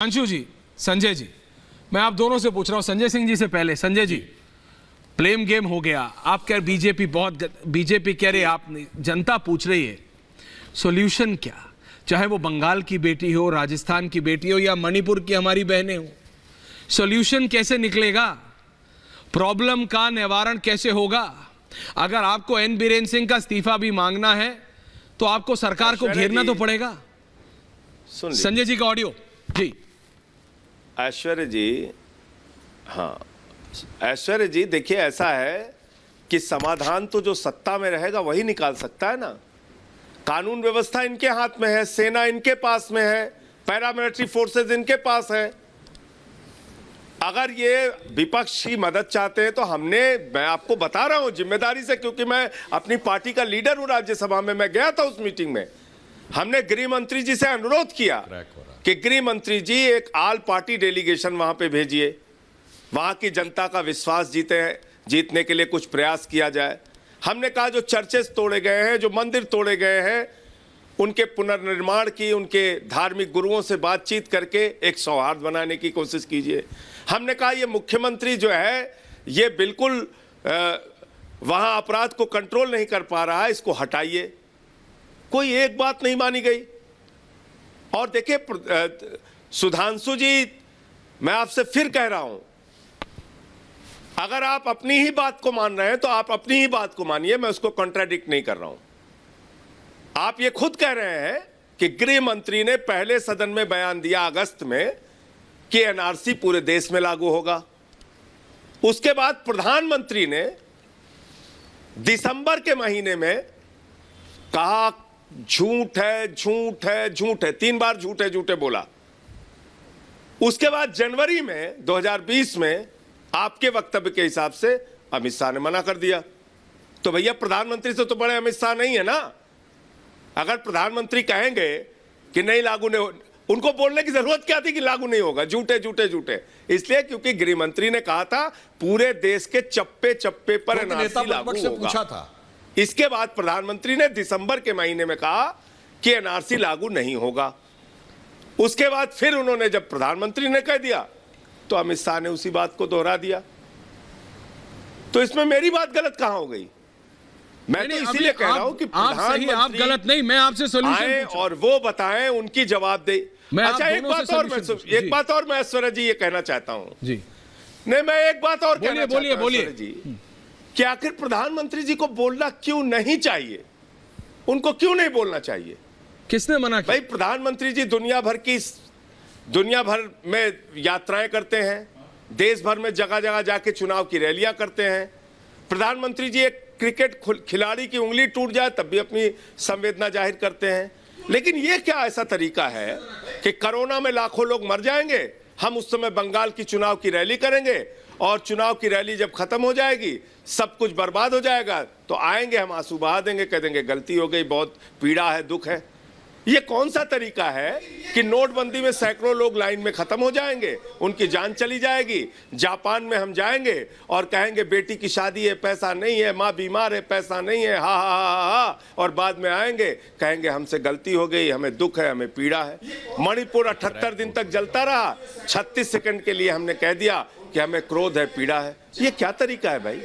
अंशु जी, संजय जी, मैं आप दोनों से पूछ रहा हूं, संजय सिंह जी से पहले। संजय जी, ब्लेम गेम हो गया, आप कह बीजेपी कह रहे, आप जनता पूछ रही है सॉल्यूशन क्या, चाहे वो बंगाल की बेटी हो, राजस्थान की बेटी हो या मणिपुर की हमारी बहनें हो, सॉल्यूशन कैसे निकलेगा, प्रॉब्लम का निवारण कैसे होगा? अगर आपको एन बीरेन सिंह का इस्तीफा भी मांगना है तो आपको सरकार को घेरना तो पड़ेगा। संजय जी का ऑडियो जी। ऐश्वर्य जी, हाँ ऐश्वर्य जी, देखिए ऐसा है कि समाधान तो जो सत्ता में रहेगा वही निकाल सकता है ना। कानून व्यवस्था इनके हाथ में है, सेना इनके पास में है, पैरामिलिट्री फोर्सेस इनके पास है। अगर ये विपक्ष की मदद चाहते हैं तो मैं आपको बता रहा हूं जिम्मेदारी से, क्योंकि मैं अपनी पार्टी का लीडर हूं राज्यसभा में, मैं गया था उस मीटिंग में। हमने गृह मंत्री जी से अनुरोध किया कि गृह मंत्री जी एक ऑल पार्टी डेलीगेशन वहां पे भेजिए, वहां की जनता का विश्वास जीतने के लिए कुछ प्रयास किया जाए। हमने कहा जो चर्चेस तोड़े गए हैं, जो मंदिर तोड़े गए हैं, उनके पुनर्निर्माण की, उनके धार्मिक गुरुओं से बातचीत करके एक सौहार्द बनाने की कोशिश कीजिए। हमने कहा ये मुख्यमंत्री जो है ये बिल्कुल वहां अपराध को कंट्रोल नहीं कर पा रहा है, इसको हटाइए। कोई एक बात नहीं मानी गई। और देखिए सुधांशु जी, मैं आपसे फिर कह रहा हूं, अगर आप अपनी ही बात को मान रहे हैं तो आप अपनी ही बात को मानिए, मैं उसको कॉन्ट्राडिक्ट नहीं कर रहा हूं। आप ये खुद कह रहे हैं कि गृह मंत्री ने पहले सदन में बयान दिया अगस्त में कि एनआरसी पूरे देश में लागू होगा। उसके बाद प्रधानमंत्री ने दिसंबर के महीने में कहा झूठ है, झूठ है, झूठ है, 3 बार झूठे झूठे बोला। उसके बाद जनवरी में 2020 में आपके वक्तव्य के हिसाब से अमित शाह ने मना कर दिया। तो भैया प्रधानमंत्री से तो बड़े अमित शाह नहीं है ना। अगर प्रधानमंत्री कहेंगे कि नहीं लागू नहीं, उनको बोलने की जरूरत क्या थी कि लागू नहीं होगा, झूठे झूठे झूठे। इसलिए क्योंकि गृह मंत्री ने कहा था पूरे देश के चप्पे चप्पे पर एनआरसी लागू होगा। इसके बाद प्रधानमंत्री ने दिसंबर के महीने में कहा कि एनआरसी लागू नहीं होगा। उसके बाद फिर उन्होंने, जब प्रधानमंत्री ने कह दिया तो अमित शाह ने उसी बात को दोहरा दिया। तो इसमें मेरी बात गलत कहां हो गई? मैं तो इसीलिए कह रहा हूं कि प्रधानमंत्री आप गलत नहीं, मैं आपसे सॉल्यूशन और वो बताएं, उनकी जवाबदेही। अच्छा एक बात और मैं ऐश्वर्या जी ये कहना चाहता हूं जी। नहीं, मैं एक बात और कहना चाहता हूं बोलिए जी, कि आखिर प्रधानमंत्री जी को बोलना क्यों नहीं चाहिए? उनको क्यों नहीं बोलना चाहिए? किसने मना किया? भाई प्रधानमंत्री जी दुनिया भर में यात्राएं करते हैं, देश भर में जगह जगह जाके चुनाव की रैलियां करते हैं। प्रधानमंत्री जी एक क्रिकेट खिलाड़ी की उंगली टूट जाए तब भी अपनी संवेदना जाहिर करते हैं। लेकिन ये क्या ऐसा तरीका है कि कोरोना में लाखों लोग मर जाएंगे, हम उस समय बंगाल की चुनाव की रैली करेंगे और चुनाव की रैली जब खत्म हो जाएगी, सब कुछ बर्बाद हो जाएगा, तो आएंगे हम आंसू बहा देंगे, कह देंगे गलती हो गई, बहुत पीड़ा है, दुख है। ये कौन सा तरीका है कि नोटबंदी में सैकड़ों लोग लाइन में खत्म हो जाएंगे, उनकी जान चली जाएगी। जापान में हम जाएंगे और कहेंगे बेटी की शादी है, पैसा नहीं है, माँ बीमार है, पैसा नहीं है, हा हा हा हा, और बाद में आएंगे कहेंगे हमसे गलती हो गई, हमें दुख है, हमें पीड़ा है। मणिपुर 78 दिन तक जलता रहा, 36 सेकंड के लिए हमने कह दिया कि हमें क्रोध है, पीड़ा है। ये क्या तरीका है भाई?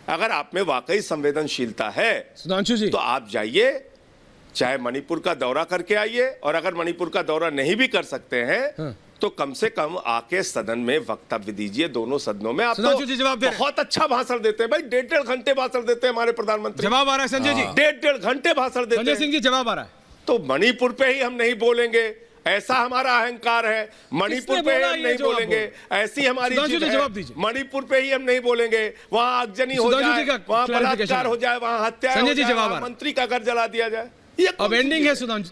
अगर आप में वाकई संवेदनशीलता है सुधांशु जी, तो आप जाइए, चाहे मणिपुर का दौरा करके आइए, और अगर मणिपुर का दौरा नहीं भी कर सकते हैं तो कम से कम आके सदन में वक्तव्य दीजिए, दोनों सदनों में। आप तो बहुत अच्छा भाषण देते हैं भाई, 1.5 घंटे भाषण देते हैं हमारे प्रधानमंत्री। जवाब आ रहा है संजय जी? 1.5 घंटे भाषण देते हैं। संजय सिंह जी जवाब आ रहा है। तो मणिपुर पे ही हम नहीं बोलेंगे, ऐसा हमारा अहंकार है। मणिपुर पे हम नहीं बोलेंगे, ऐसी हमारी चीज है। मणिपुर पे ही हम नहीं बोलेंगे, वहां आगजनी हो जाए, वहां बलात्कार हो जाए, वहां हत्या हो जाए, मंत्री का घर जला दिया जाए। अब एंडिंग है सुधांशु।